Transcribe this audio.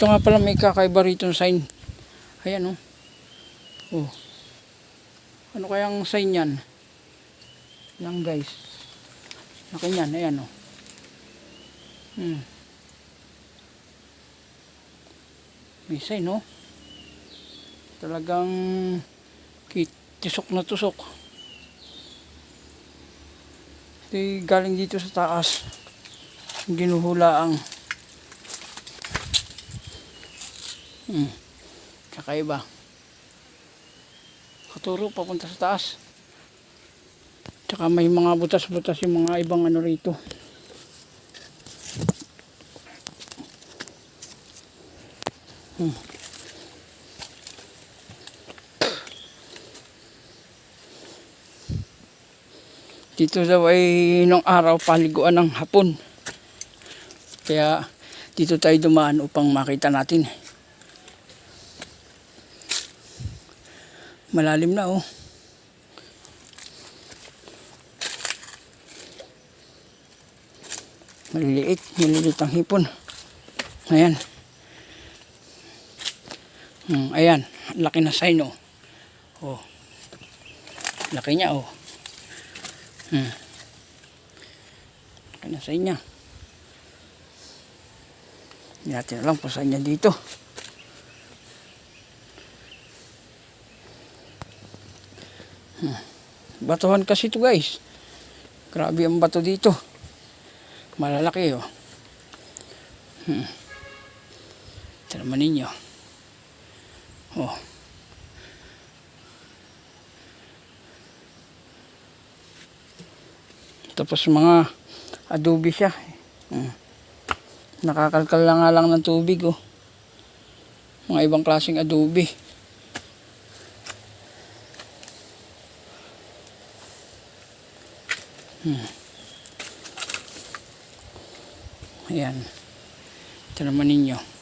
Ito nga pala may kakaiba rito sign. Ayan oh. Oh. Ano kayang sign yan? Yan guys. Laki yan. Ayan oh. May sign oh. Talagang tusok na tusok. Ito galing dito sa taas. Ginuhula ang kakaiba. Katuro papunta sa taas. Tsaka may mga butas-butas yung mga ibang ano rito. Dito daw ay nung araw paliguan ng hapon. Kaya dito tayo dumaan upang makita natin. Malalim na oh. Maliliit ang hipon. Ayan. Ayan, laki na sign oh. Oh. Laki niya oh. Laki na sign niya. Hindi natin alam kung saan niya dito. Batuhan kasi ito guys. Grabe ang bato dito. Malalaki oh. Ito naman ninyo. Oh. Tapos mga adobe siya. Nakakalkal lang nga lang ng tubig oh. Mga ibang klaseng adobe. Ayan. Ito naman ninyo.